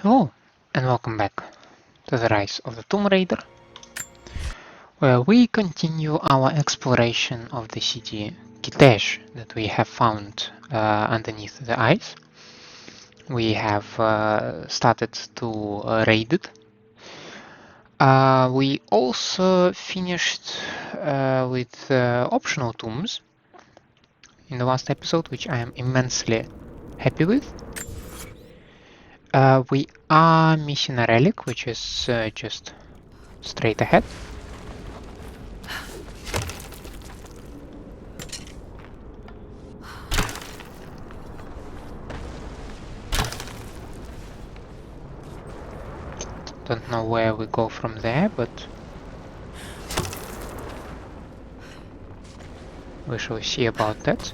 Hello, and welcome back to the Rise of the Tomb Raider, where we continue our exploration of the city Kitezh that we have found underneath the ice. We have started to raid it. We also finished with optional tombs in the last episode, which I am immensely happy with. We are missing a relic, which is just straight ahead. Don't know where we go from there, but we shall see about that.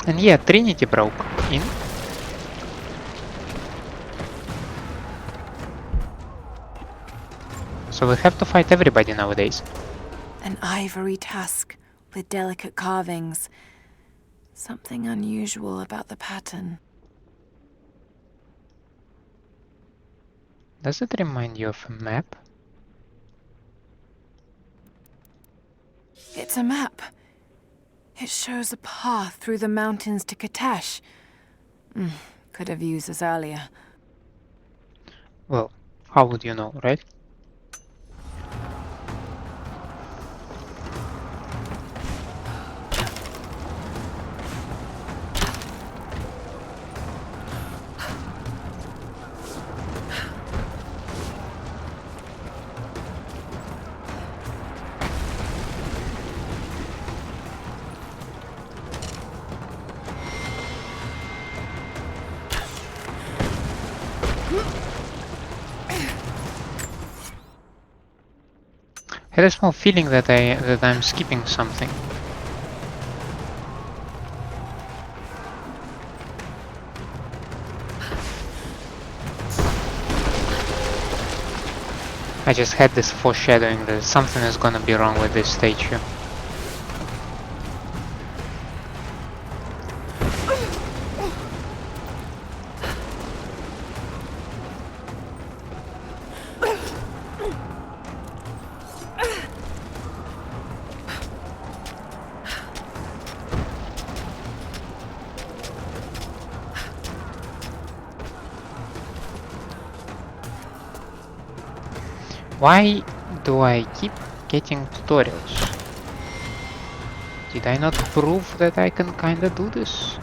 And yeah, Trinity broke in. So we have to fight everybody nowadays. An ivory tusk with delicate carvings. Something unusual about the pattern. Does it remind you of a map? It's a map. It shows a path through the mountains to Kitezh. Could have used this earlier. Well, how would you know, right? I had a small feeling that I'm skipping something. I just had this foreshadowing that something is gonna be wrong with this statue. Why do I keep getting tutorials? Did I not prove that I can kinda do this?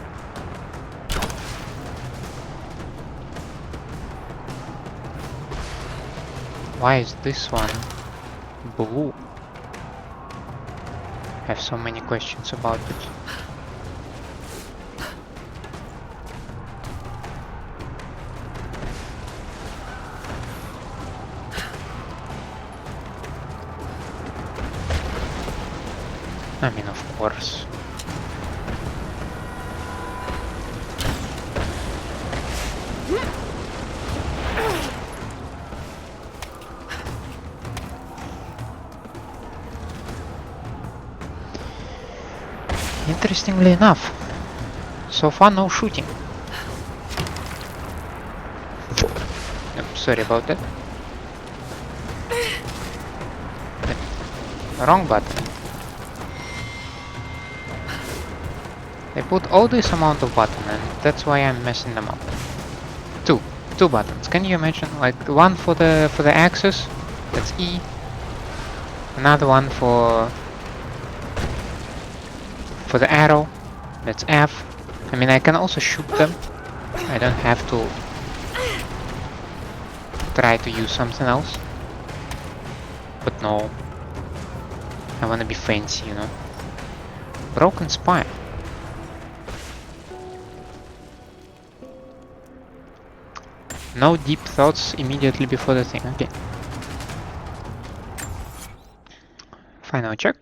Why is this one blue? I have so many questions about it. I mean, of course. Interestingly enough, so far no shooting. I'm sorry about that. Wrong button. They put all this amount of buttons, and that's why I'm messing them up. Two buttons. Can you imagine? Like one for the axis, that's E. Another one for the arrow, that's F. I mean, I can also shoot them. I don't have to try to use something else. But no, I wanna be fancy, you know. Broken spine. No deep thoughts immediately before the thing, okay. Final check.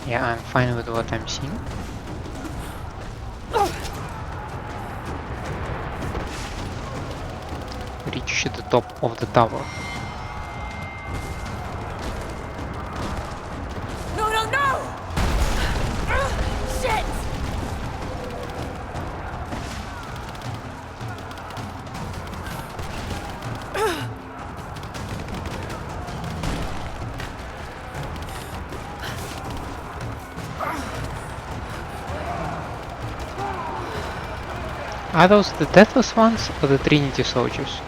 Yeah, I'm fine with what I'm seeing. reach the top of the tower. No, no, no! Shit! Are those the Deathless Ones or the Trinity soldiers?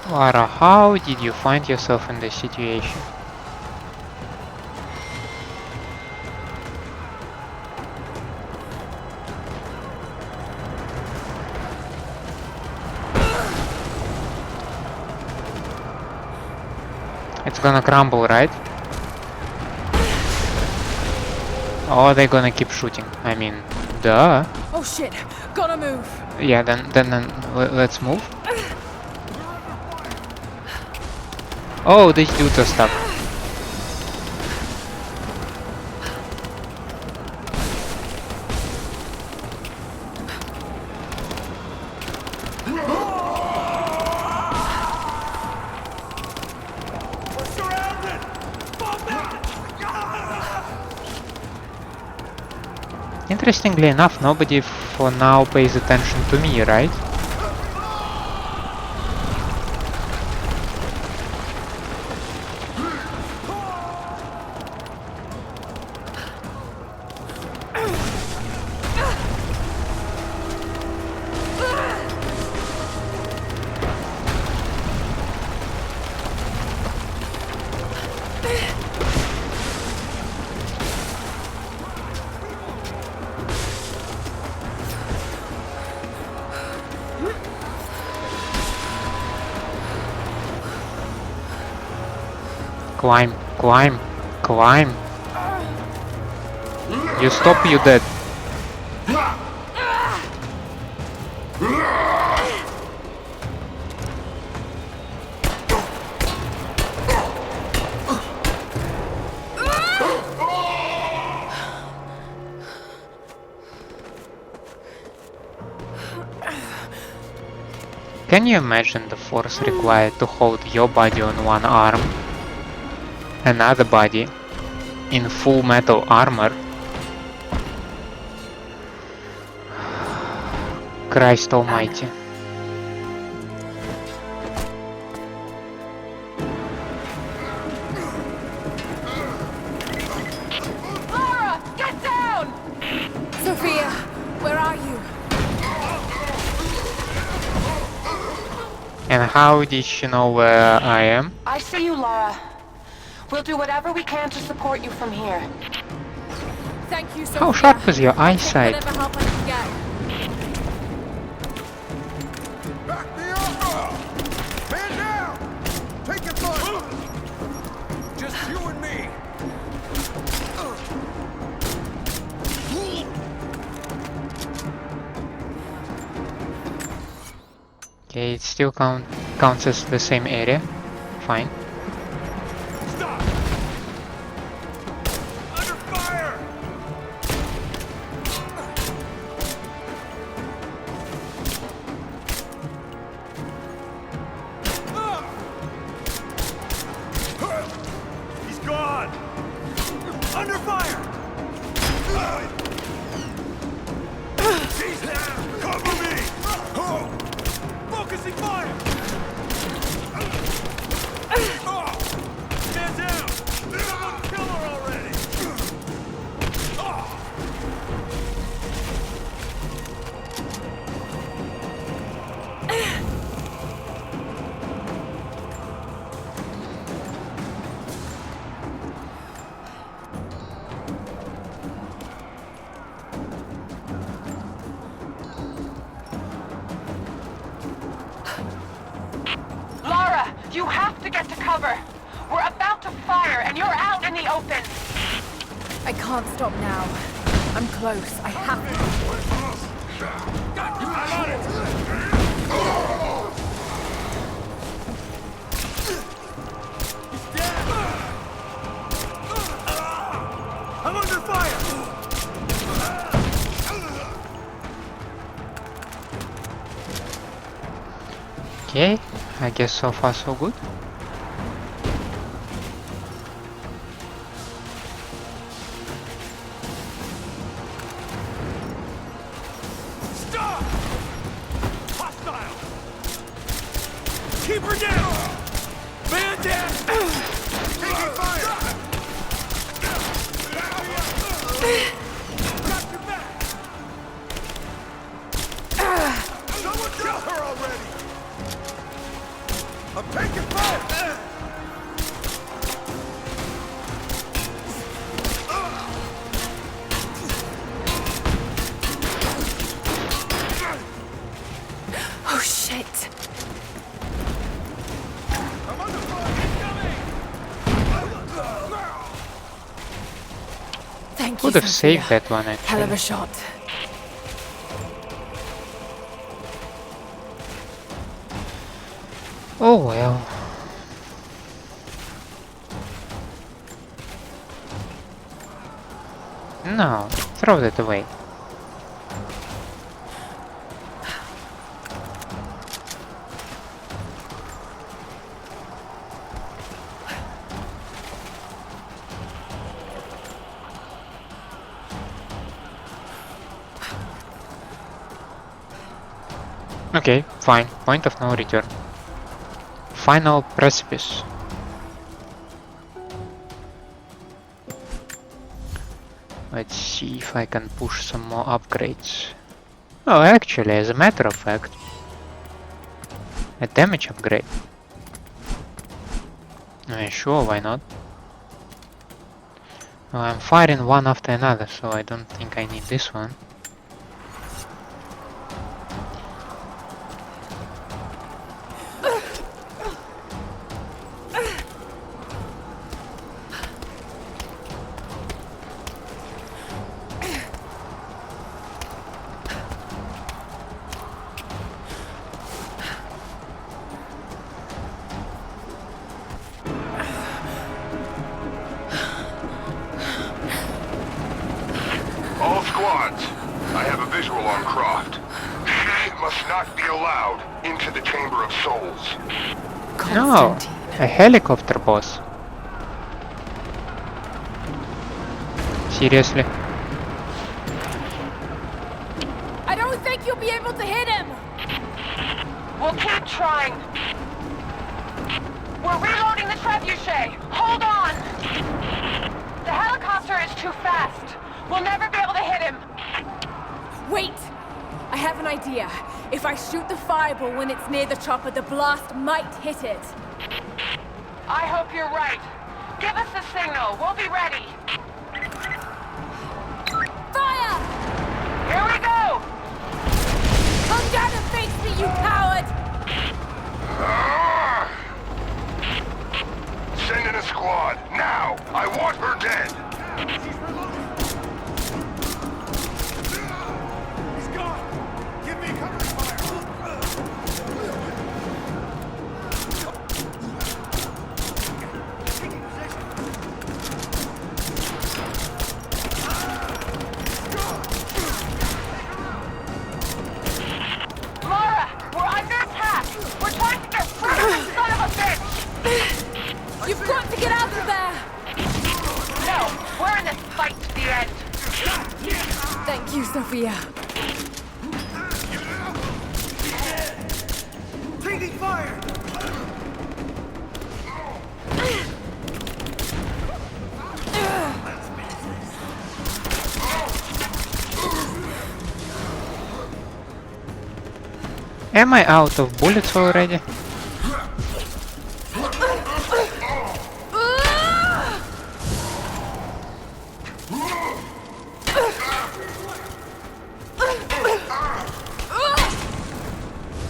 Lara, how did you find yourself in this situation? It's gonna crumble, right? Or they're gonna keep shooting. I mean, duh. Oh shit! Gotta move! Yeah, then let's move. Oh, these dudes are stuck. Interestingly enough, nobody for now pays attention to me, right? Climb, climb, climb. You stop, you dead. Can you imagine the force required to hold your body on one arm, another body in full metal armor? Christ almighty. Lara, get down! Sophia, where are you? And how did she know where I am? I see you, Lara. We'll do whatever we can to support you from here. Thank you, Sophia. How sharp is your I'll take eyesight? whatever help I can get. Back me up! Man down! Take it foot! Just you and me! Okay, it still counts as the same area. Fine. Stop! Under fire! He's gone! Under fire! He's down! Cover me! Focusing fire! Stand down! Someone kill her already! Lara, you have to get to cover. We're about to fire and you're out in the open. I can't stop now. I'm close. I have to. Okay, I guess so far so good. Stop! Hostile! Keep her down! Man down! Taking fire! Got your back! Someone kill her already! I'm taking fire! Oh shit! I'm under fire! Incoming! Thank you, Could have Sophia. saved that one Hell of a actually. shot. Oh well. No, throw that away. Okay, fine. Point of no return. Final precipice. Let's see if I can push some more upgrades. Oh, actually, as a matter of fact, a damage upgrade. Sure, why not? Well, I'm firing one after another, so I don't think I need this one. All squads, I have a visual on Croft. She must not be allowed into the Chamber of Souls. No, Constantine. a helicopter boss. Seriously? I don't think you'll be able to hit him! We'll keep trying. We're reloading the trebuchet. Hold on. The helicopter is too fast. We'll never be able to hit him. Wait! I have an idea. If I shoot the fireball when it's near the chopper, the blast might hit it. I hope you're right. Give us the signal. We'll be ready. Fire! Here we go. Come down and face me, you coward! Ah! Send in a squad, now! I want her dead! He's gone! Give me covering fire! Taking position! Lara, we're under attack. We're trying to get free of this son of a bitch. You've got to get out of there! No, we're in this fight to the end. Thank you, Sophia. Taking fire! Am I out of bullets already?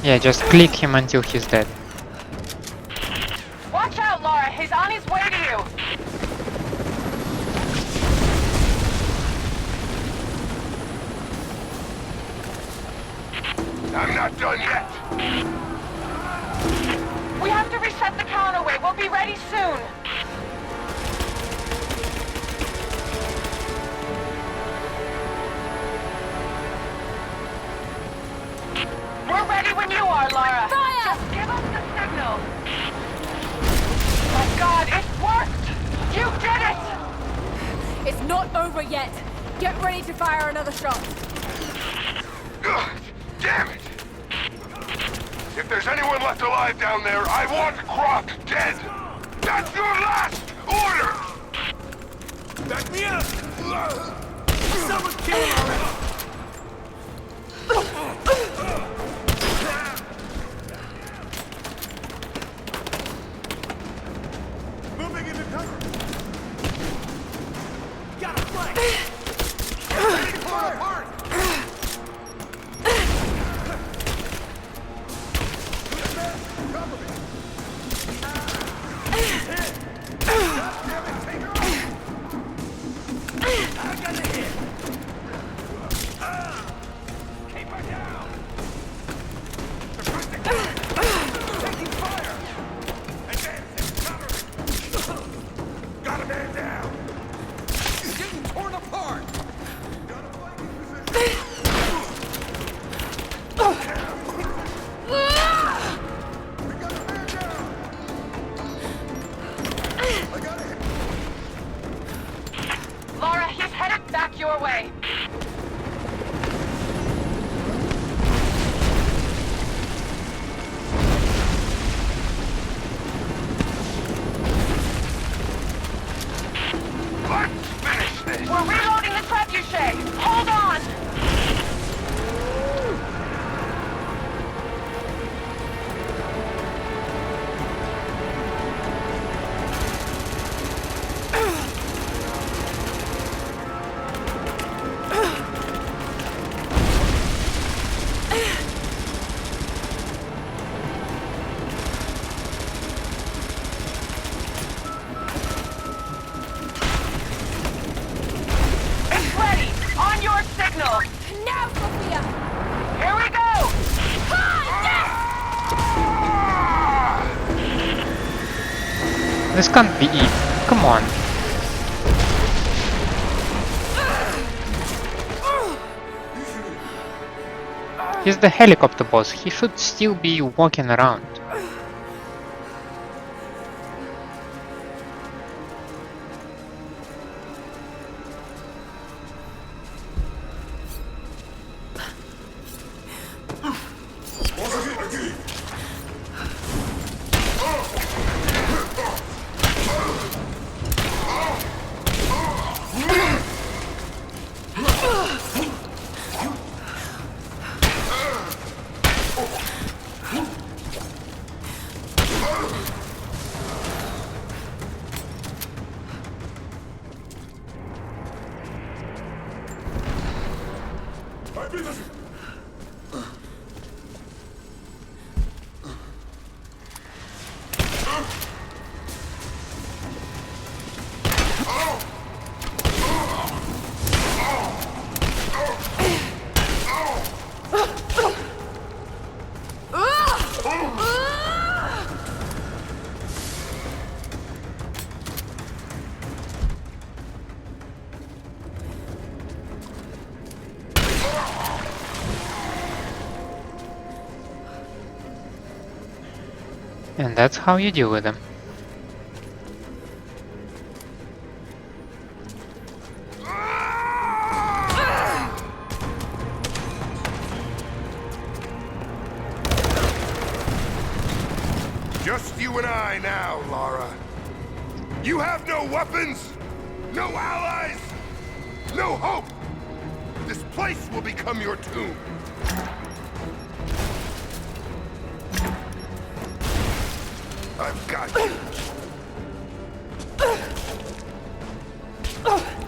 Yeah, just click him until he's dead. Watch out, Lara. He's on his way to you. I'm not done yet! We have to reset the counterweight. We'll be ready soon. We're ready when you are, Lara. Fire! Just give us the signal. Oh God, it worked! You did it! It's not over yet. Get ready to fire another shot. Ugh, damn it! If there's anyone left alive down there, I want Croft dead! That's your last order! Back me up! Someone kill him! Moving into cover! Got a flank! Ready to fall apart! Cover me! God damn it, take her off! I got the hit! Keep her down! Suppressing fire! Taking fire! Advancing, cover! Got a man down! He's getting torn apart! Got a flanking position! We got a man down! I got a hit! Lara, he's headed back your way. Let's finish this! We're reloading the trebuchet. Hold on! It's ready! On your signal! Now, Sophia! Here we go! This can't be it. Come on. He's the helicopter boss. He should still be walking around. And that's how you deal with them. Just you and I now, Lara. You have no weapons, no allies, no hope. This place will become your tomb. I've got you.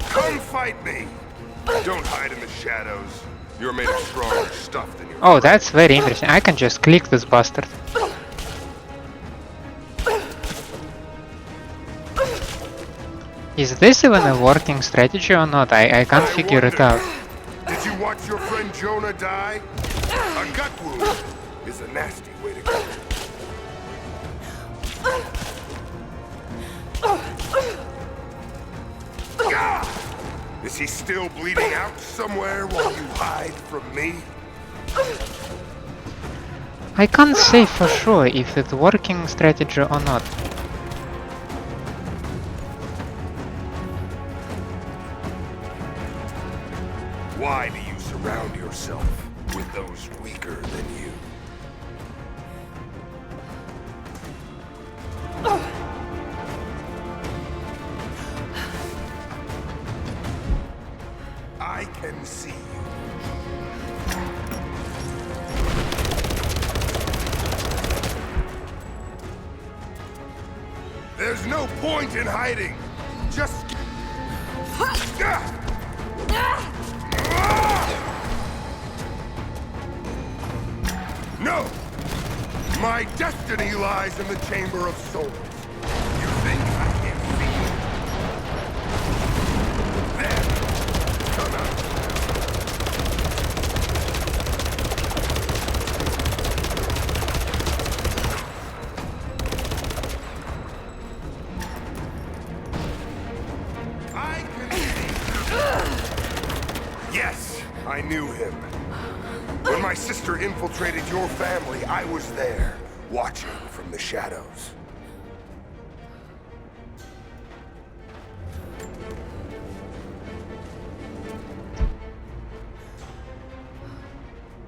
Come fight me. Don't hide in the shadows. You're made of stronger stuff than your Oh, that's very interesting. I can just click this bastard. Is this even a working strategy or not? I can't figure it out. Did you watch your friend Jonah die? A gut wound is a nasty way to go. Gah! Is he still bleeding out somewhere while you hide from me? I can't say for sure if it's working strategy or not. Why do you surround yourself with those weaker than you? I can see you. There's no point in hiding. Just... No! My destiny lies in the Chamber of Souls. You think I can't see you? There! Come out! I can see. Yes, I knew him. When my sister infiltrated your family, I was there, watching from the shadows.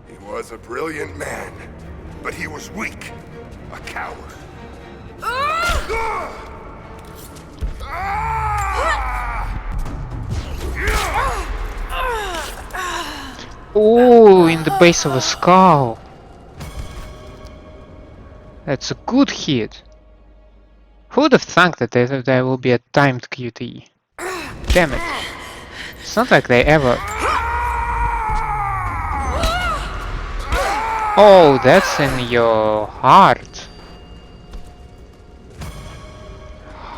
He was a brilliant man, but he was weak, a coward. Oh, in the base of a skull. That's a good hit. Who would have thunk that there will be a timed QTE? Damn it. It's not like they ever... Oh, that's in your heart.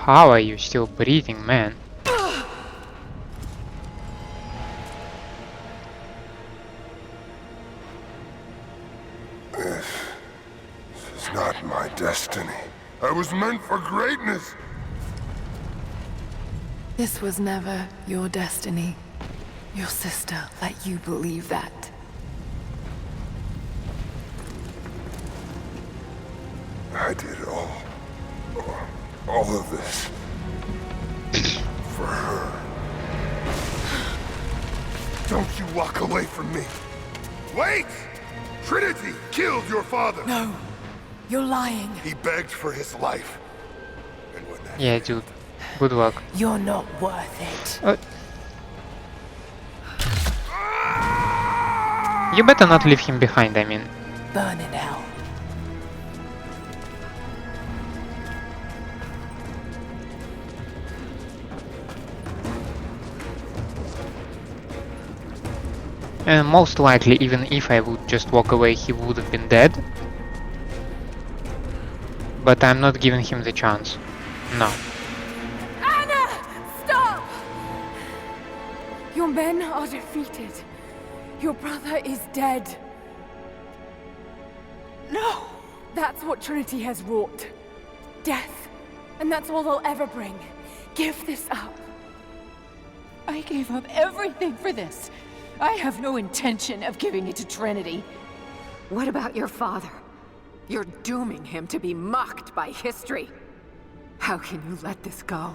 How are you still breathing, man? This is not my destiny. I was meant for greatness. This was never your destiny. Your sister let you believe that. I did all of this for her. Don't you walk away from me. Wait! Trinity killed your father. No, you're lying. He begged for his life. And when that Yeah, dude. Good work. You're not worth it. You better not leave him behind, I mean. Burn in hell. And most likely, even if I would just walk away, he would have been dead. But I'm not giving him the chance. No. Anna! Stop! Your men are defeated. Your brother is dead. No! That's what Trinity has wrought. Death. And that's all they'll ever bring. Give this up. I gave up everything for this. I have no intention of giving it to Trinity. What about your father? You're dooming him to be mocked by history. How can you let this go?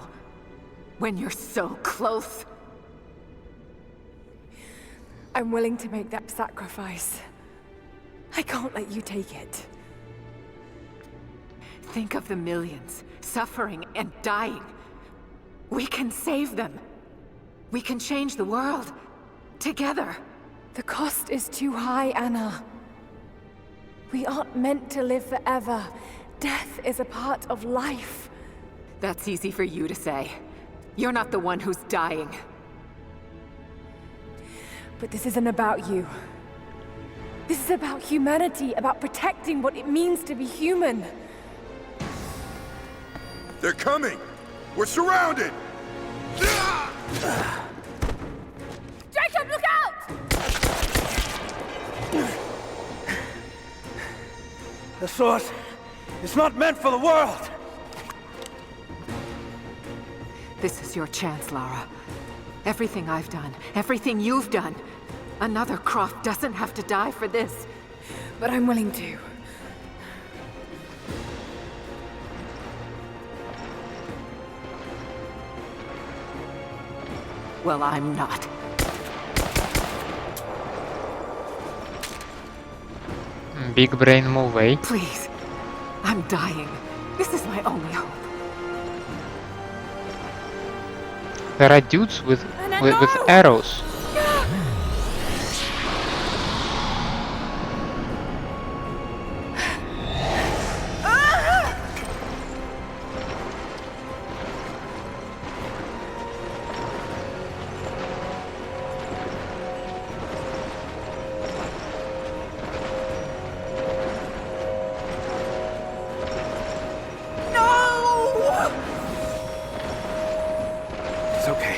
When you're so close? I'm willing to make that sacrifice. I can't let you take it. Think of the millions, suffering and dying. We can save them. We can change the world. Together. The cost is too high, Anna. We aren't meant to live forever. Death is a part of life. That's easy for you to say. You're not the one who's dying. But this isn't about you. This is about humanity, about protecting what it means to be human. They're coming! We're surrounded! Jacob, look out! The sword is not meant for the world! This is your chance, Lara. Everything I've done, everything you've done. Another Croft doesn't have to die for this. But I'm willing to. Well, I'm not. Big brain move, eh? Please. I'm dying. This is my only hope. There are dudes with arrows. It's okay.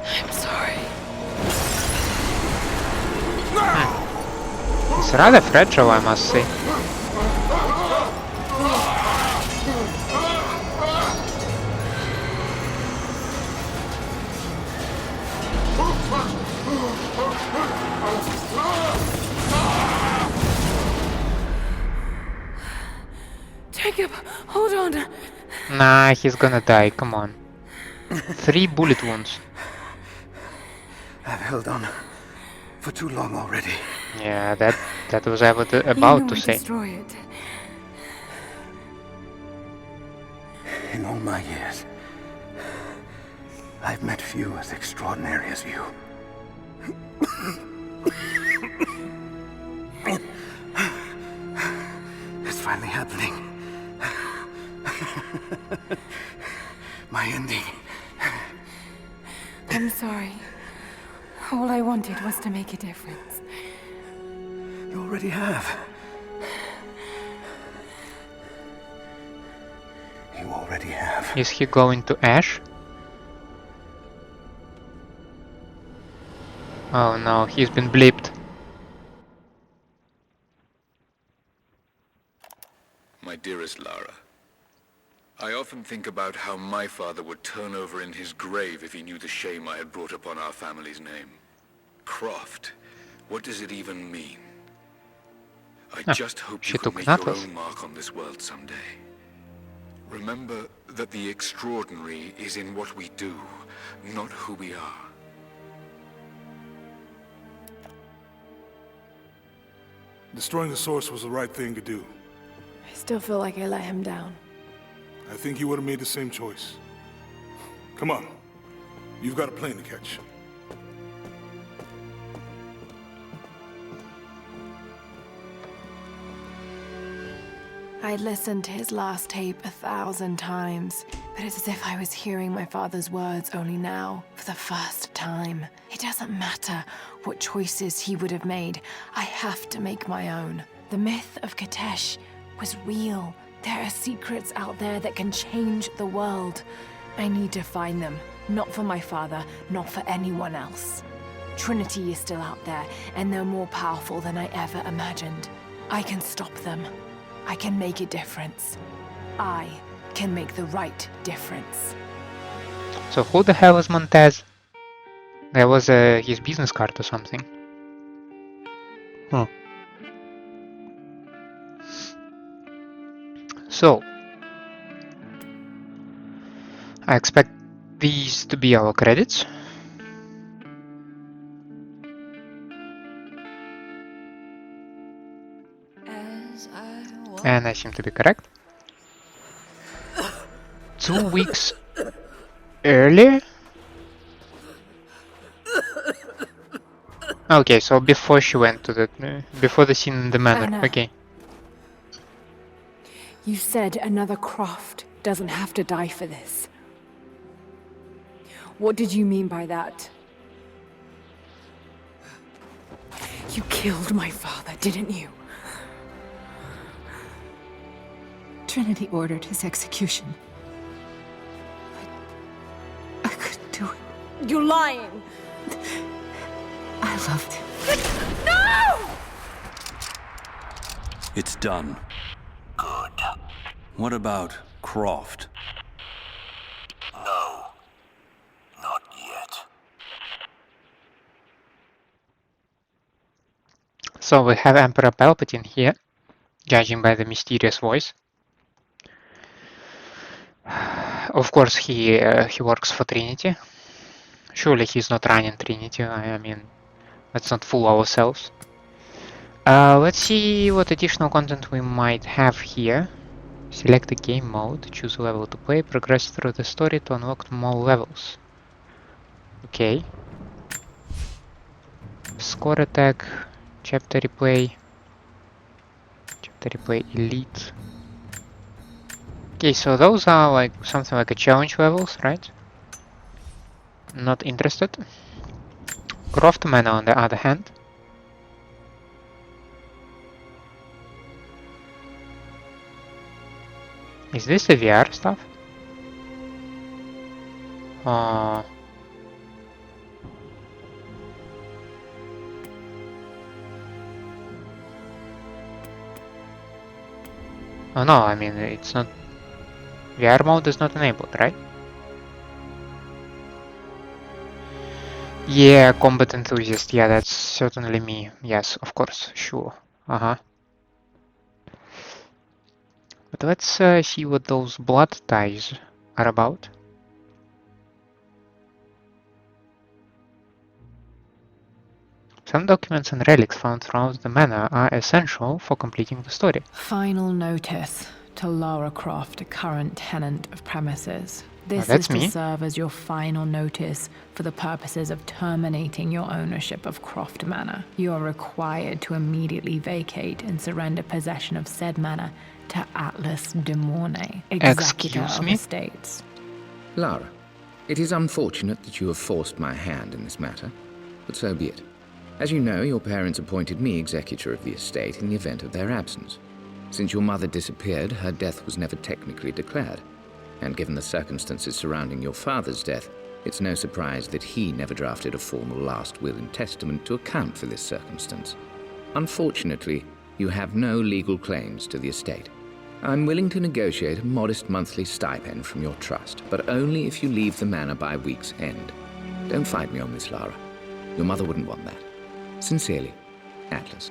I'm sorry. It's rather fragile, I must say. Jacob, hold on. Nah, he's gonna die, come on. 3 bullet wounds. I've held on for too long already. Yeah, that was about You to know say. destroy it. In all my years, I've met few as extraordinary as you. It's finally happening. My ending. I'm sorry. All I wanted was to make a difference. You already have. You already have. Is he going to Ash? Oh no, he's been blipped. My dearest Lara, I often think about how my father would turn over in his grave if he knew the shame I had brought upon our family's name. Croft, what does it even mean? I just hope she you can took make your Atlas. own mark on this world someday. Remember that the extraordinary is in what we do, not who we are. Destroying the source was the right thing to do. I still feel like I let him down. I think you would have made the same choice. Come on. You've got a plane to catch. I'd listened to his last tape 1,000 times, but it's as if I was hearing my father's words only now, for the first time. It doesn't matter what choices he would have made, I have to make my own. The myth of Katesh was real. There are secrets out there that can change the world. I need to find them, not for my father, not for anyone else. Trinity is still out there, and they're more powerful than I ever imagined. I can stop them. I can make a difference. I can make the right difference. So who the hell is Montez? That was his business card or something. Huh. So, I expect these to be our credits. And I seem to be correct. 2 weeks earlier? Okay, so before she went to the... before the scene in the manor, Anna. okay. You said another Croft doesn't have to die for this. What did you mean by that? You killed my father, didn't you? Trinity ordered his execution. I couldn't do it. You're lying! I loved him. No! It's done. Good. What about Croft? No. Not yet. So we have Emperor Palpatine here, judging by the mysterious voice. Of course, he works for Trinity. Surely he's not running Trinity. I mean, let's not fool ourselves. Let's see what additional content we might have here. Select a game mode, choose a level to play, progress through the story to unlock more levels. Okay. Score attack, chapter replay elite. Okay, so those are like something like a challenge levels, right? Not interested. Croft Manor on the other hand. Is this the VR stuff? Oh no, I mean it's not. VR mode is not enabled, right? Yeah, combat enthusiast. Yeah, that's certainly me. Yes, of course, sure. But let's see what those blood ties are about. Some documents and relics found throughout the manor are essential for completing the story. Final notice to Lara Croft, a current tenant of premises. This that's is to me. serve as your final notice for the purposes of terminating your ownership of Croft Manor. You are required to immediately vacate and surrender possession of said manor to Atlas de Mornay, executor Excuse of me? estates. Lara, it is unfortunate that you have forced my hand in this matter, but so be it. As you know, your parents appointed me executor of the estate in the event of their absence. Since your mother disappeared, her death was never technically declared. And given the circumstances surrounding your father's death, it's no surprise that he never drafted a formal last will and testament to account for this circumstance. Unfortunately, you have no legal claims to the estate. I'm willing to negotiate a modest monthly stipend from your trust, but only if you leave the manor by week's end. Don't fight me on this, Lara. Your mother wouldn't want that. Sincerely, Atlas.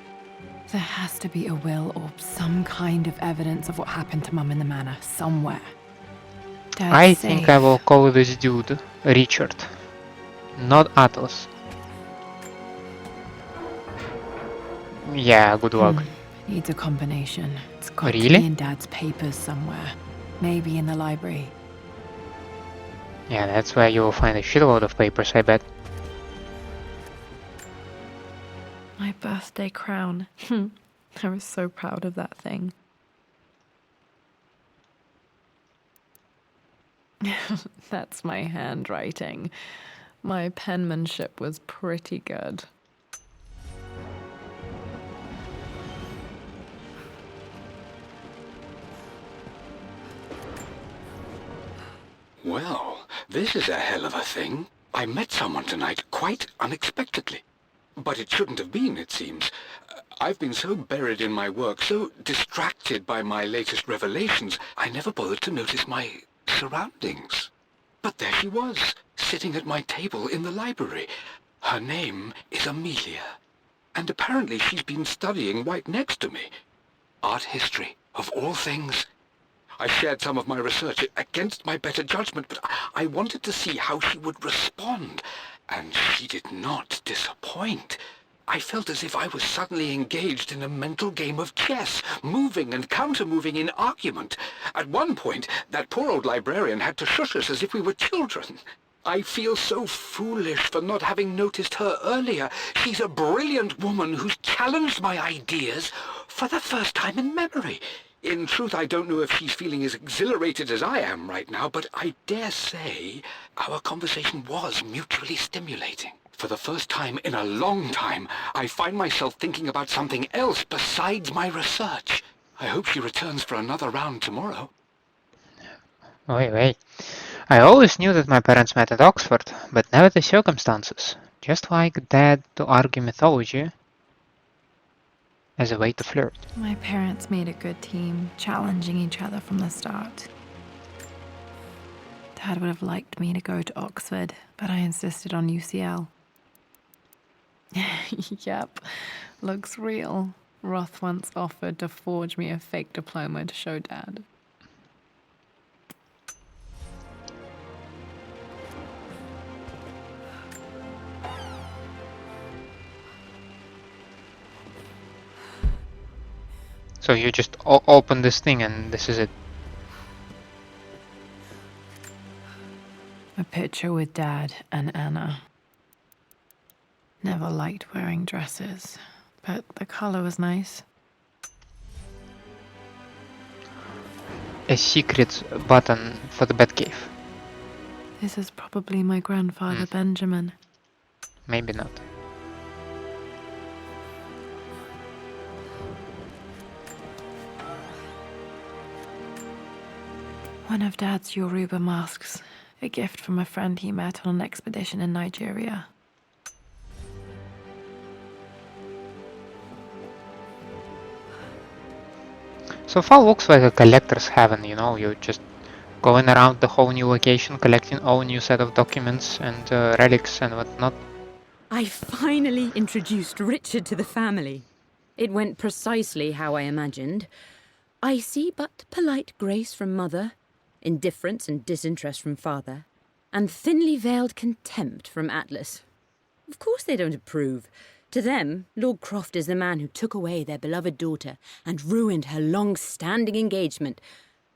There has to be a will or some kind of evidence of what happened to Mum in the manor somewhere. Dad's I think I safe. will call this dude Richard, not Atlas. Yeah, good luck. Needs a combination. It's got to Really? be in Dad's papers somewhere. Maybe in the library. Yeah, that's where you will find a shitload of papers, I bet. My birthday crown. I was so proud of that thing. That's my handwriting. My penmanship was pretty good. Well, this is a hell of a thing. I met someone tonight quite unexpectedly. But it shouldn't have been, it seems. I've been so buried in my work, so distracted by my latest revelations, I never bothered to notice my surroundings. But there she was, sitting at my table in the library. Her name is Amelia. And apparently she's been studying right next to me. Art history, of all things. I shared some of my research against my better judgment, but I wanted to see how she would respond. And she did not disappoint. I felt as if I was suddenly engaged in a mental game of chess, moving and counter-moving in argument. At one point, that poor old librarian had to shush us as if we were children. I feel so foolish for not having noticed her earlier. She's a brilliant woman who's challenged my ideas for the first time in memory. In truth, I don't know if she's feeling as exhilarated as I am right now, but I dare say our conversation was mutually stimulating. For the first time in a long time, I find myself thinking about something else besides my research. I hope she returns for another round tomorrow. Wait. I always knew that my parents met at Oxford, but never the circumstances. Just like Dad to argue mythology as a way to flirt. My parents made a good team, challenging each other from the start. Dad would have liked me to go to Oxford, but I insisted on UCL. Yep, looks real. Roth once offered to forge me a fake diploma to show Dad. So you just open this thing and this is it. A picture with Dad and Anna. Never liked wearing dresses, but the color was nice. A secret button for the Batcave. This is probably my grandfather Benjamin. Maybe not. One of Dad's Yoruba masks. A gift from a friend he met on an expedition in Nigeria. So far looks like a collector's heaven, you know, you're just going around the whole new location, collecting all new set of documents and relics and whatnot. I finally introduced Richard to the family. It went precisely how I imagined. I see but polite grace from mother, indifference and disinterest from father, and thinly veiled contempt from Atlas. Of course they don't approve. To them, Lord Croft is the man who took away their beloved daughter and ruined her long-standing engagement,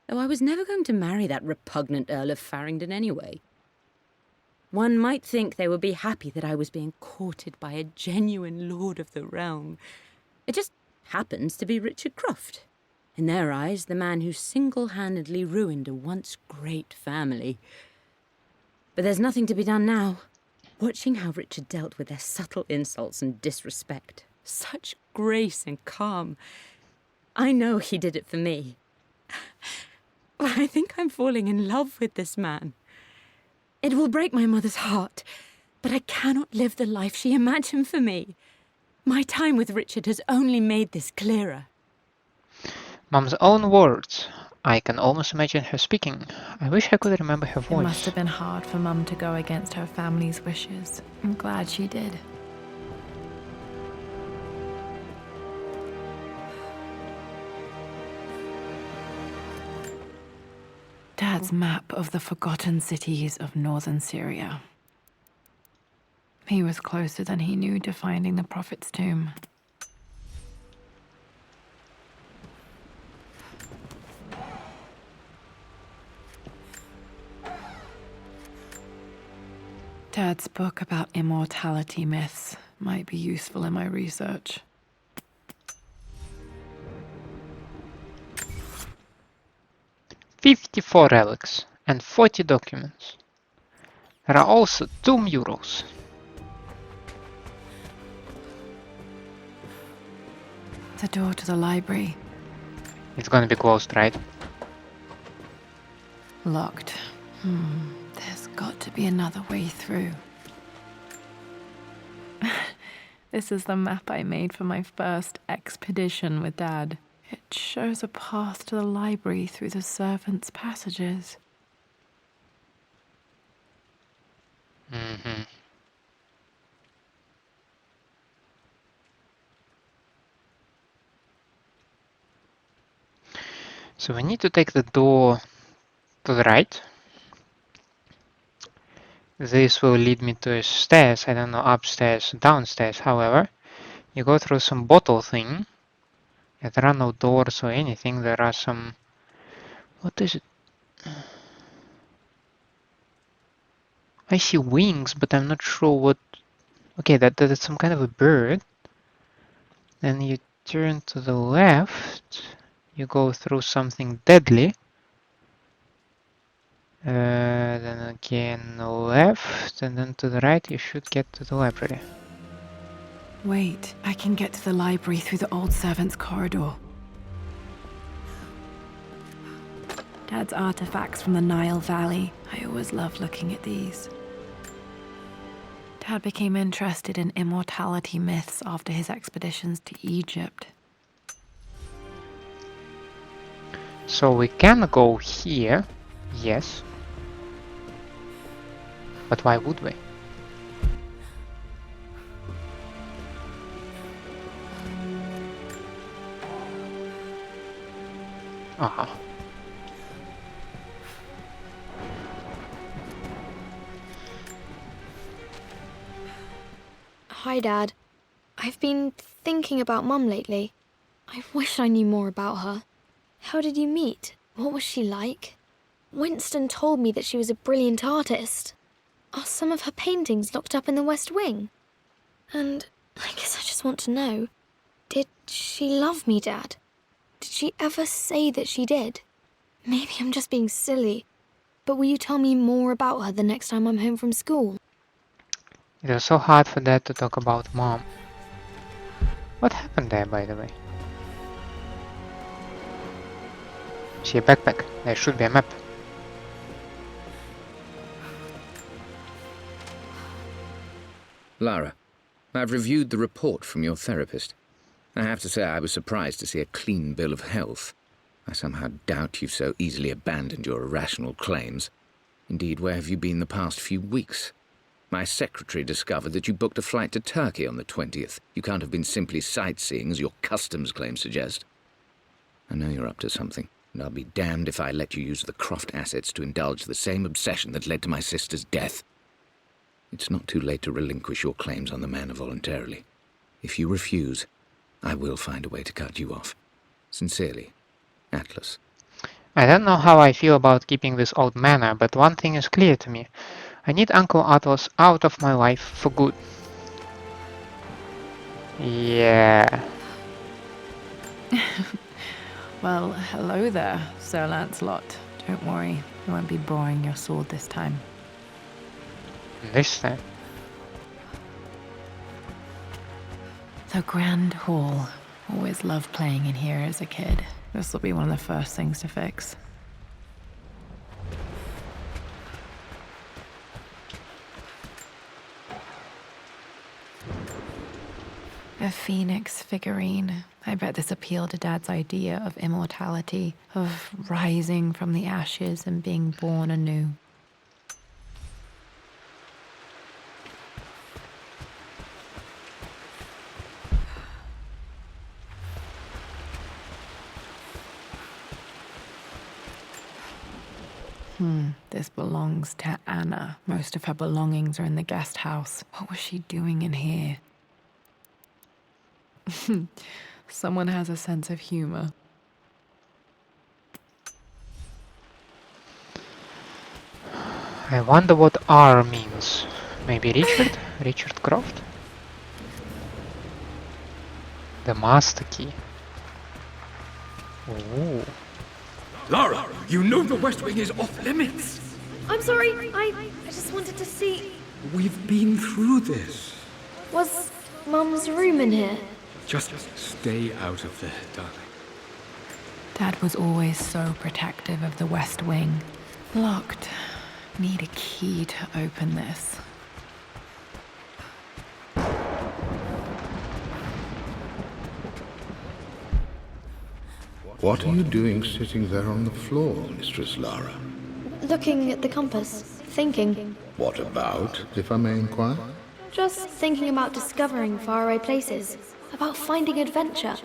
though I was never going to marry that repugnant Earl of Farringdon anyway. One might think they would be happy that I was being courted by a genuine lord of the realm. It just happens to be Richard Croft. In their eyes, the man who single-handedly ruined a once great family. But there's nothing to be done now. Watching how Richard dealt with their subtle insults and disrespect. Such grace and calm. I know he did it for me. I think I'm falling in love with this man. It will break my mother's heart, but I cannot live the life she imagined for me. My time with Richard has only made this clearer. Mom's own words. I can almost imagine her speaking. I wish I could remember her voice. It must have been hard for Mum to go against her family's wishes. I'm glad she did. Dad's map of the forgotten cities of northern Syria. He was closer than he knew to finding the Prophet's tomb. Dad's book about immortality myths might be useful in my research. "54 relics and 40 documents. There are also 2 murals. The door to the library. It's gonna be closed, right? Locked. There's got to be another way through. This is the map I made for my first expedition with Dad. It shows a path to the library through the servants' passages. So we need to take the door to the right. This will lead me to stairs, I don't know, upstairs, downstairs. However, you go through some bottle thing. Yeah, there are no doors or anything, there are some... What is it? I see wings, but I'm not sure what... Okay, that's some kind of a bird. Then you turn to the left, you go through something deadly. Then again left, and then to the right you should get to the library. Wait, I can get to the library through the old servants' corridor. Dad's artifacts from the Nile Valley. I always loved looking at these. Dad became interested in immortality myths after his expeditions to Egypt. So we can go here, yes. But why would we? Aha. Hi, Dad. I've been thinking about Mum lately. I wish I knew more about her. How did you meet? What was she like? Winston told me that she was a brilliant artist. Are some of her paintings locked up in the West Wing? And I guess I just want to know, did she love me, Dad? Did she ever say that she did? Maybe I'm just being silly, but will you tell me more about her the next time I'm home from school? It was so hard for Dad to talk about Mom. What happened there, by the way? See a backpack. There should be a map. Lara, I've reviewed the report from your therapist. I have to say I was surprised to see a clean bill of health. I somehow doubt you've so easily abandoned your irrational claims. Indeed, where have you been the past few weeks? My secretary discovered that you booked a flight to Turkey on the 20th. You can't have been simply sightseeing, as your customs claims suggest. I know you're up to something, and I'll be damned if I let you use the Croft assets to indulge the same obsession that led to my sister's death. It's not too late to relinquish your claims on the manor voluntarily. If you refuse, I will find a way to cut you off. Sincerely, Atlas. I don't know how I feel about keeping this old manor, but one thing is clear to me. I need Uncle Atlas out of my life for good. Yeah. Well, hello there, Sir Lancelot. Don't worry, I won't be borrowing your sword this time. This time. The Grand Hall. Always loved playing in here as a kid. This will be one of the first things to fix. A phoenix figurine. I bet this appealed to Dad's idea of immortality, of rising from the ashes and being born anew. This belongs to Anna. Most of her belongings are in the guest house. What was she doing in here? Someone has a sense of humor. I wonder what R means. Maybe Richard? Richard Croft? The master key. Ooh. Lara, you know the West Wing is off limits. I'm sorry, I just wanted to see... We've been through this. Was Mum's room in here? Just stay out of there, darling. Dad was always so protective of the West Wing. Locked. Need a key to open this. What are you doing sitting there on the floor, Mistress Lara? Looking at the compass, thinking. What about, if I may inquire? Just thinking about discovering faraway places, about finding adventure.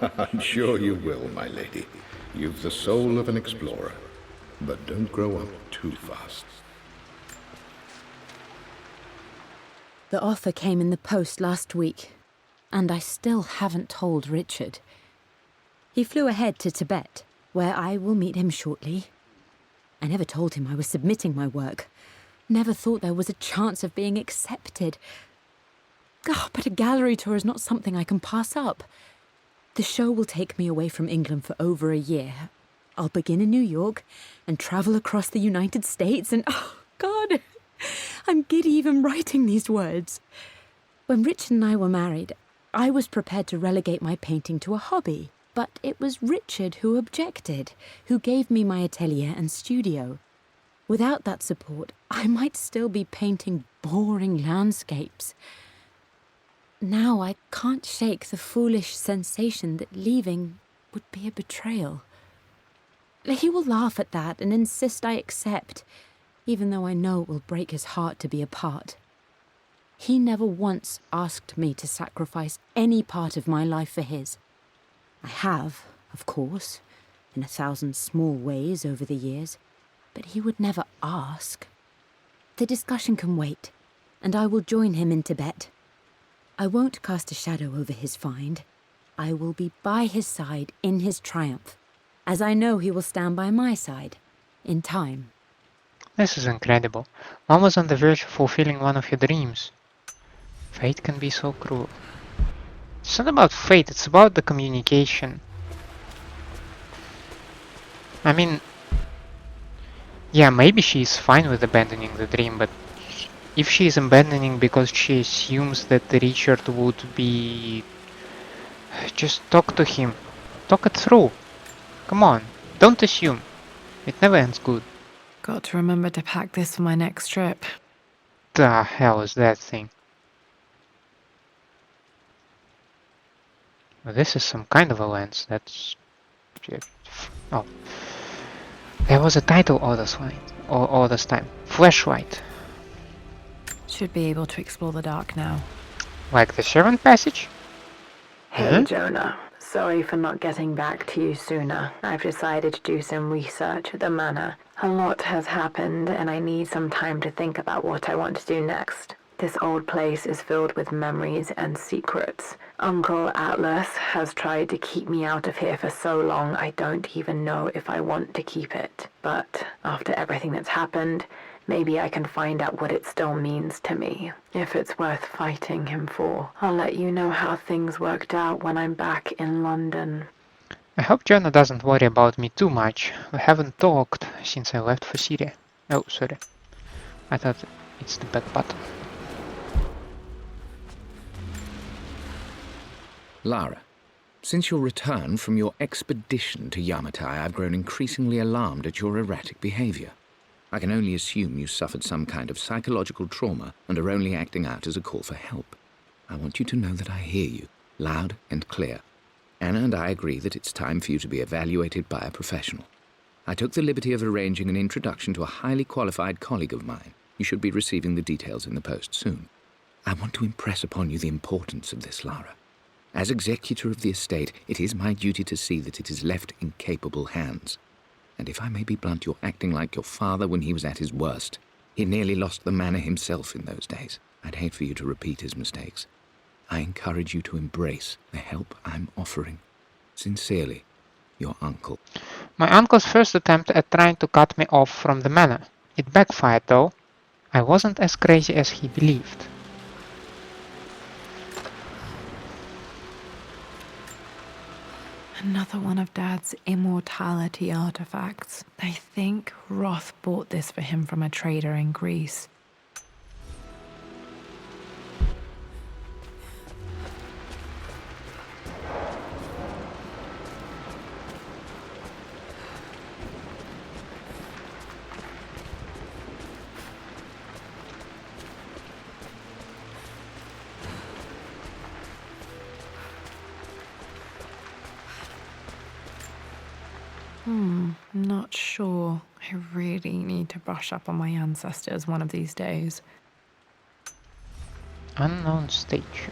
I'm sure you will, my lady. You've the soul of an explorer. But don't grow up too fast. The offer came in the post last week, and I still haven't told Richard. He flew ahead to Tibet, where I will meet him shortly. I never told him I was submitting my work. Never thought there was a chance of being accepted. Oh, but a gallery tour is not something I can pass up. The show will take me away from England for over a year. I'll begin in New York and travel across the United States and... oh, God! I'm giddy even writing these words. When Richard and I were married, I was prepared to relegate my painting to a hobby. But it was Richard who objected, who gave me my atelier and studio. Without that support, I might still be painting boring landscapes. Now I can't shake the foolish sensation that leaving would be a betrayal. He will laugh at that and insist I accept, even though I know it will break his heart to be apart. He never once asked me to sacrifice any part of my life for his. I have, of course, in 1,000 small ways over the years, but he would never ask. The discussion can wait, and I will join him in Tibet. I won't cast a shadow over his find. I will be by his side in his triumph, as I know he will stand by my side, in time. This is incredible. Mom was on the verge of fulfilling one of your dreams. Fate can be so cruel. It's not about fate, it's about the communication. I mean, yeah, maybe she's fine with abandoning the dream, but if she's abandoning because she assumes that Richard would be... Just talk to him. Talk it through. Come on, don't assume. It never ends good. Got to remember to pack this for my next trip. The hell is that thing? Well, this is some kind of a lens. That's... Oh. There was a title all this time. Flashlight. Should be able to explore the dark now. Like the servant passage? Hey, Jonah. Sorry for not getting back to you sooner. I've decided to do some research at the manor. A lot has happened, and I need some time to think about what I want to do next. This old place is filled with memories and secrets. Uncle Atlas has tried to keep me out of here for so long I don't even know if I want to keep it. But after everything that's happened, maybe I can find out what it still means to me. If it's worth fighting him for. I'll let you know how things worked out when I'm back in London. I hope Jonah doesn't worry about me too much. We haven't talked since I left for Syria. Oh, sorry. I thought it's the back button. Lara, since your return from your expedition to Yamatai, I've grown increasingly alarmed at your erratic behavior. I can only assume you suffered some kind of psychological trauma and are only acting out as a call for help. I want you to know that I hear you, loud and clear. Anna and I agree that it's time for you to be evaluated by a professional. I took the liberty of arranging an introduction to a highly qualified colleague of mine. You should be receiving the details in the post soon. I want to impress upon you the importance of this, Lara. As executor of the estate, it is my duty to see that it is left in capable hands. And if I may be blunt, you're acting like your father when he was at his worst. He nearly lost the manor himself in those days. I'd hate for you to repeat his mistakes. I encourage you to embrace the help I'm offering. Sincerely, your uncle. My uncle's first attempt at trying to cut me off from the manor. It backfired though. I wasn't as crazy as he believed. Another one of Dad's immortality artifacts. I think Roth bought this for him from a trader in Greece. Not sure. I really need to brush up on my ancestors one of these days. Unknown statue.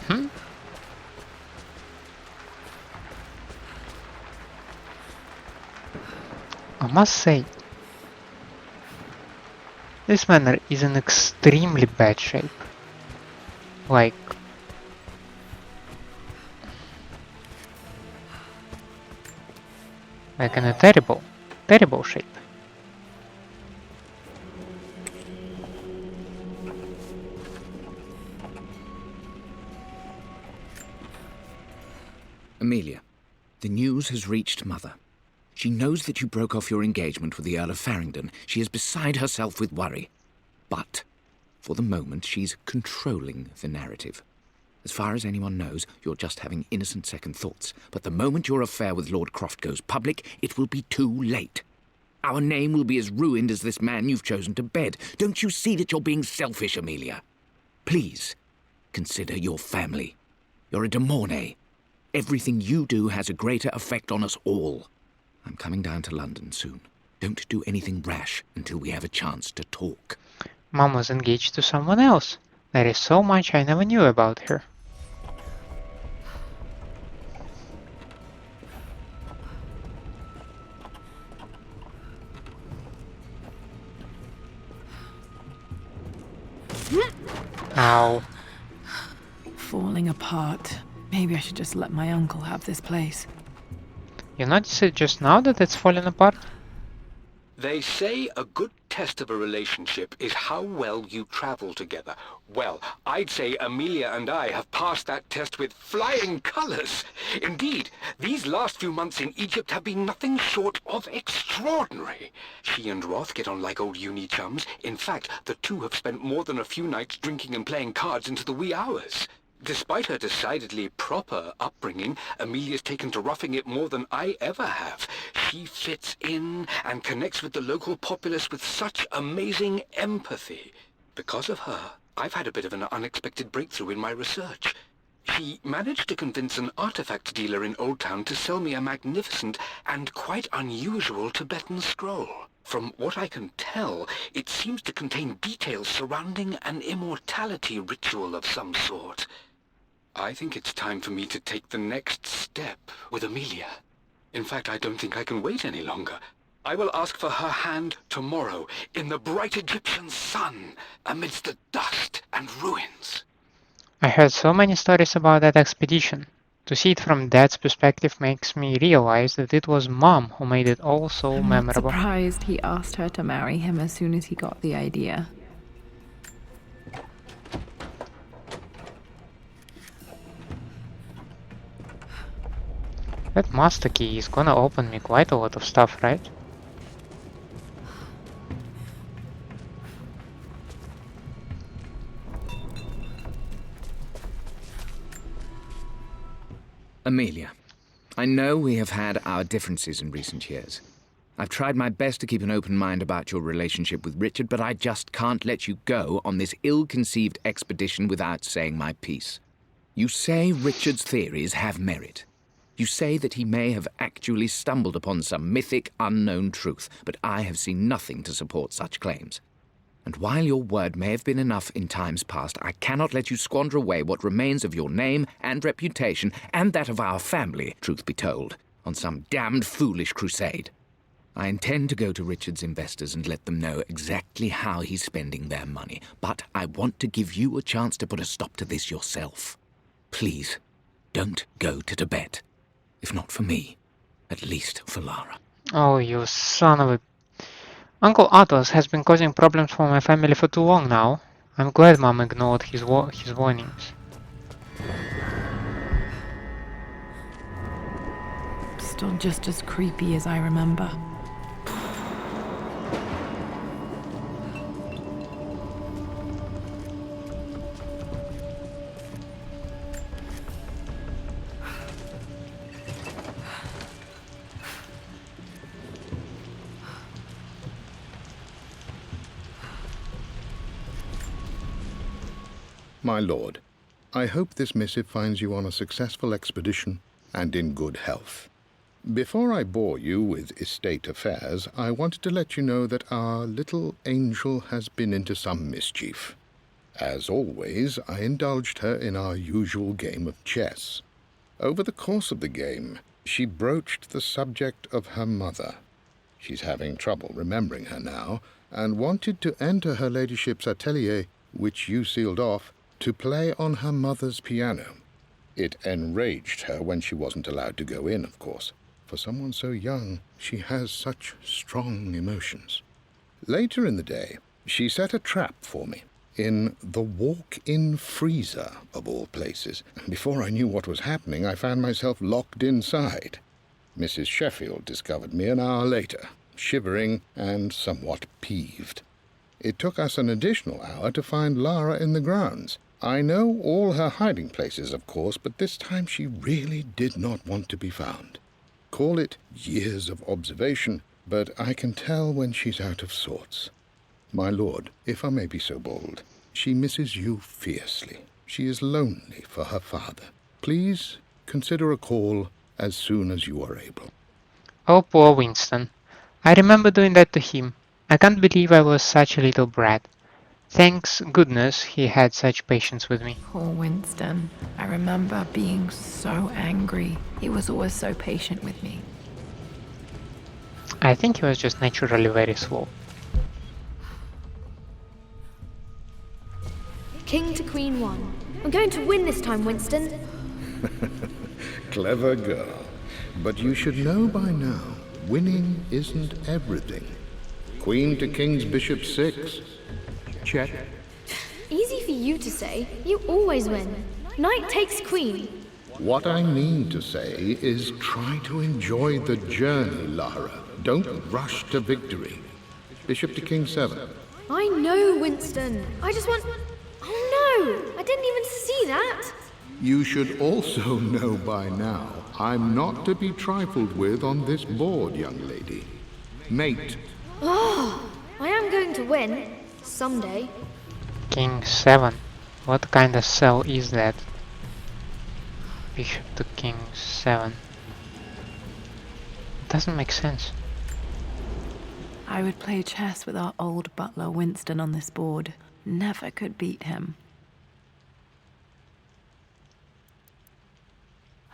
I must say, this manor is in extremely bad shape. Like, in a terrible, terrible shape. Amelia, the news has reached Mother. She knows that you broke off your engagement with the Earl of Farringdon. She is beside herself with worry. But, for the moment, she's controlling the narrative. As far as anyone knows, you're just having innocent second thoughts. But the moment your affair with Lord Croft goes public, it will be too late. Our name will be as ruined as this man you've chosen to bed. Don't you see that you're being selfish, Amelia? Please, consider your family. You're a de Mornay. Everything you do has a greater effect on us all. I'm coming down to London soon. Don't do anything rash until we have a chance to talk. Mom was engaged to someone else. There is so much I never knew about her. Falling falling apart. Maybe I should just let my uncle have this place. You noticed it just now that it's falling apart? They say a good test of a relationship is how well you travel together. Well, I'd say Amelia and I have passed that test with flying colors. Indeed, these last few months in Egypt have been nothing short of extraordinary. She and Roth get on like old uni chums. In fact, the two have spent more than a few nights drinking and playing cards into the wee hours. Despite her decidedly proper upbringing, Amelia's taken to roughing it more than I ever have. She fits in and connects with the local populace with such amazing empathy. Because of her, I've had a bit of an unexpected breakthrough in my research. She managed to convince an artifact dealer in Old Town to sell me a magnificent and quite unusual Tibetan scroll. From what I can tell, it seems to contain details surrounding an immortality ritual of some sort. I think it's time for me to take the next step with Amelia. In fact, I don't think I can wait any longer. I will ask for her hand tomorrow in the bright Egyptian sun amidst the dust and ruins. I heard so many stories about that expedition. To see it from Dad's perspective makes me realize that it was Mom who made it all so I'm memorable. not surprised he asked her to marry him as soon as he got the idea. That master key is gonna open me quite a lot of stuff, right? Amelia, I know we have had our differences in recent years. I've tried my best to keep an open mind about your relationship with Richard, but I just can't let you go on this ill-conceived expedition without saying my piece. You say Richard's theories have merit. You say that he may have actually stumbled upon some mythic, unknown truth, but I have seen nothing to support such claims. And while your word may have been enough in times past, I cannot let you squander away what remains of your name and reputation, and that of our family, truth be told, on some damned foolish crusade. I intend to go to Richard's investors and let them know exactly how he's spending their money, but I want to give you a chance to put a stop to this yourself. Please, don't go to Tibet. If not for me, at least for Lara. Oh, you son of a... Uncle Athos has been causing problems for my family for too long now. I'm glad Mom ignored his warnings. Still just as creepy as I remember. My lord, I hope this missive finds you on a successful expedition and in good health. Before I bore you with estate affairs, I wanted to let you know that our little angel has been into some mischief. As always, I indulged her in our usual game of chess. Over the course of the game, she broached the subject of her mother. She's having trouble remembering her now, and wanted to enter her ladyship's atelier, which you sealed off, to play on her mother's piano. It enraged her when she wasn't allowed to go in, of course. For someone so young, she has such strong emotions. Later in the day, she set a trap for me in the walk-in freezer, of all places. Before I knew what was happening, I found myself locked inside. Mrs. Sheffield discovered me an hour later, shivering and somewhat peeved. It took us an additional hour to find Lara in the grounds. I know all her hiding places, of course, but this time she really did not want to be found. Call it years of observation, but I can tell when she's out of sorts. My lord, if I may be so bold, she misses you fiercely. She is lonely for her father. Please consider a call as soon as you are able. Oh, poor Winston. I remember doing that to him. I can't believe I was such a little brat. Thanks goodness he had such patience with me. Poor Winston. I remember being so angry. He was always so patient with me. I think he was just naturally very slow. King to Queen 1. I'm going to win this time, Winston. Clever girl. But you should know by now, winning isn't everything. Queen to king's bishop 6. Check. Easy for you to say. You always win. Knight takes queen. What I mean to say is try to enjoy the journey, Lara. Don't rush to victory. Bishop to king 7. I know, Winston. I just want... Oh no! I didn't even see that! You should also know by now, I'm not to be trifled with on this board, young lady. Mate. Oh, I am going to win. Someday. King 7. What kind of cell is that? Bishop to king 7. Doesn't make sense. I would play chess with our old butler Winston on this board. Never could beat him.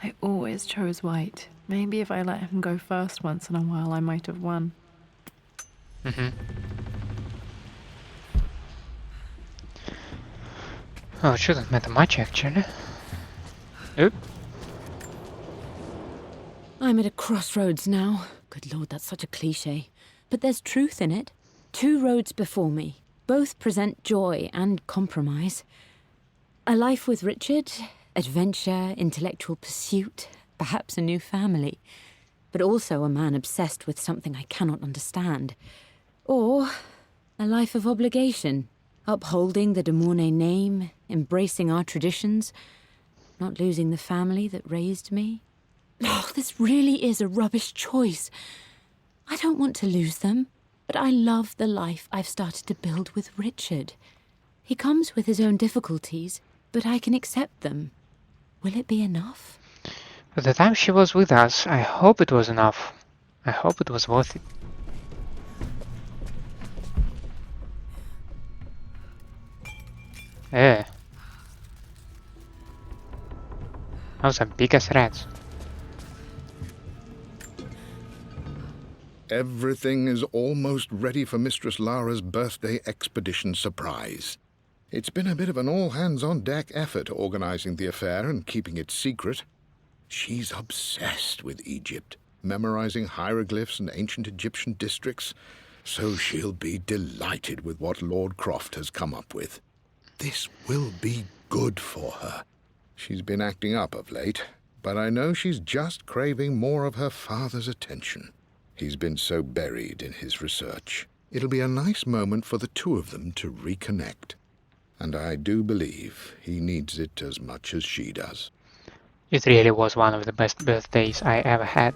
I always chose white. Maybe if I let him go first once in a while, I might have won. Oh, it shouldn't matter much actually. Oop. I'm at a crossroads now. Good lord, that's such a cliche. But there's truth in it. 2 roads before me. Both present joy and compromise. A life with Richard, adventure, intellectual pursuit, perhaps a new family. But also a man obsessed with something I cannot understand. Or a life of obligation, upholding the de Mornay name, embracing our traditions, not losing the family that raised me. Oh, this really is a rubbish choice. I don't want to lose them, but I love the life I've started to build with Richard. He comes with his own difficulties, but I can accept them. Will it be enough? For the time she was with us, I hope it was enough. I hope it was worth it. Eh. Those are big as rats. Everything is almost ready for Mistress Lara's birthday expedition surprise. It's been a bit of an all-hands-on-deck effort organizing the affair and keeping it secret. She's obsessed with Egypt, memorizing hieroglyphs and ancient Egyptian districts, so she'll be delighted with what Lord Croft has come up with. This will be good for her. She's been acting up of late, but I know she's just craving more of her father's attention. He's been so buried in his research. It'll be a nice moment for the two of them to reconnect. And I do believe he needs it as much as she does. It really was one of the best birthdays I ever had.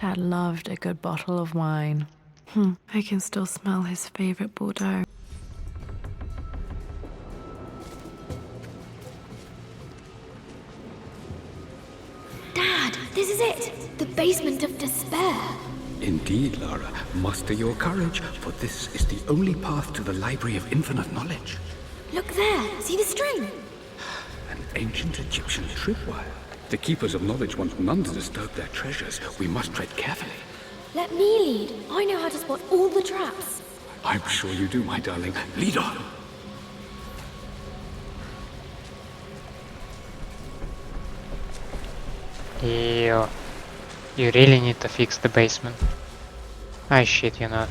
Dad loved a good bottle of wine. I can still smell his favorite Bordeaux. Dad, this is it! The basement of despair. Indeed, Lara. Muster your courage, for this is the only path to the Library of Infinite Knowledge. Look there, see the string? An ancient Egyptian tripwire. The Keepers of Knowledge want none to disturb their treasures. We must tread carefully. Let me lead. I know how to spot all the traps. I'm sure you do, my darling. Lead on. Ew. You really need to fix the basement. I shit you not.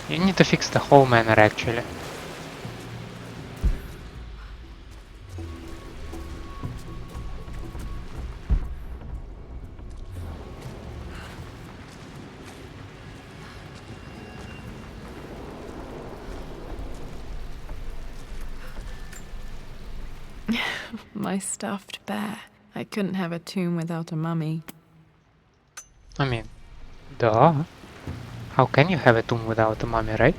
You need to fix the whole manor actually. My stuffed bear. I couldn't have a tomb without a mummy. I mean, duh. How can you have a tomb without a mummy, right?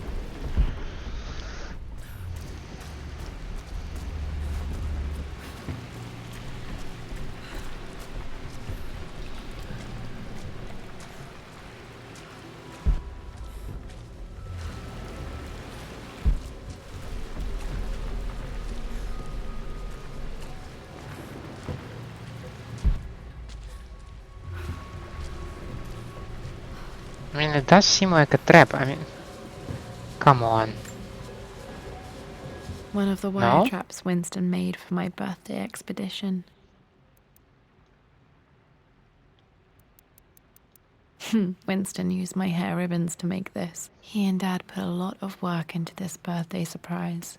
I mean, it does seem like a trap. I mean, come on. One of the wire No? traps Winston made for my birthday expedition. Winston used my hair ribbons to make this. He and Dad put a lot of work into this birthday surprise.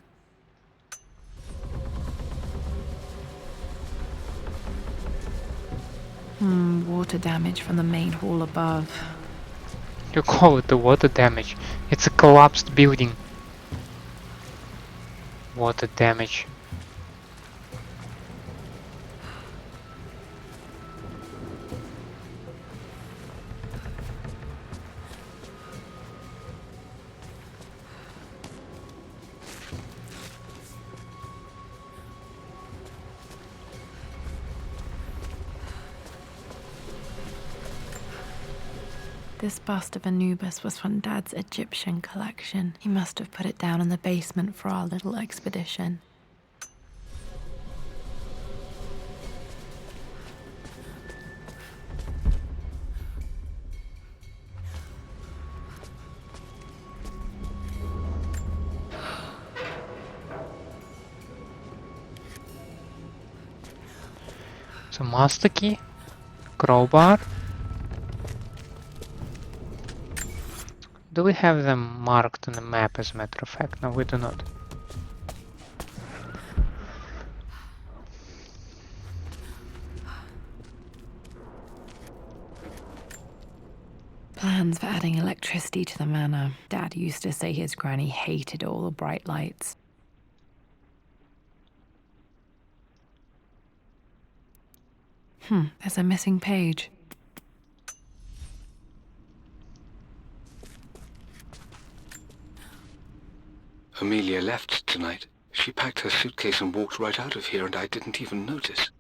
Water damage from the main hall above. You call it the water damage. It's a collapsed building. Water damage. This bust of Anubis was from Dad's Egyptian collection. He must have put it down in the basement for our little expedition. So master key, crowbar. Do we have them marked on the map, as a matter of fact? No, we do not. Plans for adding electricity to the manor. Dad used to say his granny hated all the bright lights. There's a missing page. Amelia left tonight. She packed her suitcase and walked right out of here, and I didn't even notice.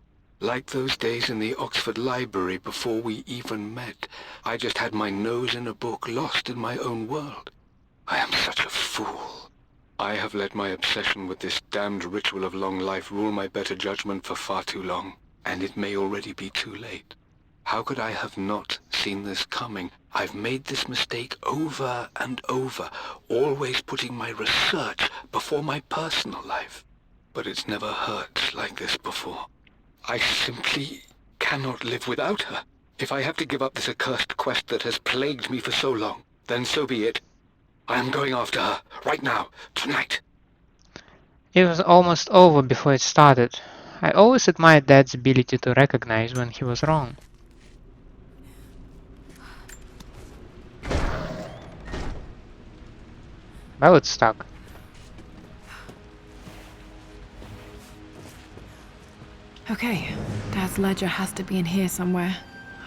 Like those days in the Oxford Library before we even met. I just had my nose in a book, lost in my own world. I am such a fool. I have let my obsession with this damned ritual of long life rule my better judgment for far too long, and it may already be too late. How could I have not seen this coming? I've made this mistake over and over, always putting my research before my personal life. But it's never hurt like this before. I simply cannot live without her. If I have to give up this accursed quest that has plagued me for so long, then so be it. I am going after her, right now, tonight. It was almost over before it started. I always admired Dad's ability to recognize when he was wrong. Well, it's stuck. Okay, Dad's ledger has to be in here somewhere.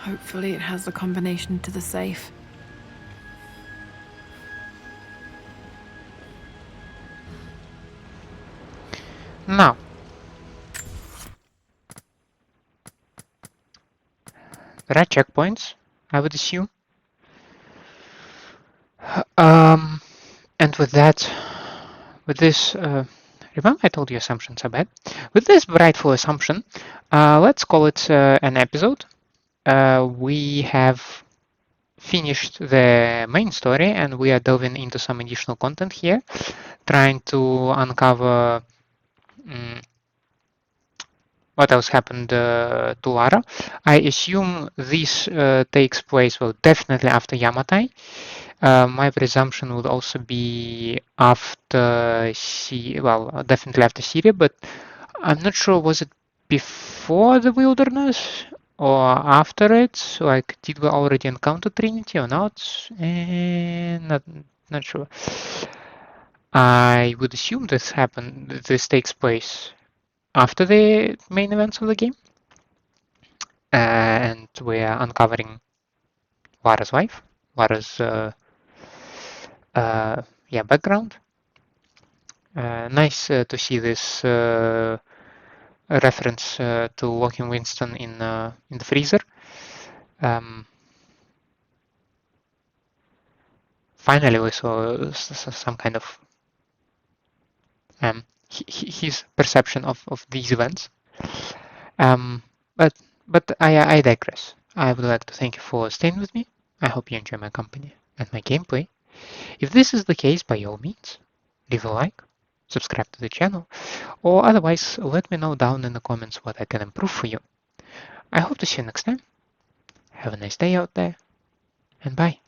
Hopefully it has the combination to the safe. Now, there are checkpoints, I would assume. And with that, with this, remember I told you assumptions are bad? With this rightful assumption, let's call it an episode. We have finished the main story and we are delving into some additional content here, trying to uncover what else happened to Lara. I assume this takes place, well, definitely after Yamatai. My presumption would also be after definitely after Syria, but I'm not sure, was it before the wilderness or after it? Like, did we already encounter Trinity or not? Not sure. I would assume this takes place after the main events of the game. And we are uncovering Lara's wife, Lara's background. Nice to see this reference to locking Winston in the freezer. Finally, we saw some kind of his perception of these events. But I digress. I would like to thank you for staying with me. I hope you enjoy my company and my gameplay. If this is the case, by all means, leave a like, subscribe to the channel, or otherwise let me know down in the comments what I can improve for you. I hope to see you next time. Have a nice day out there, and bye.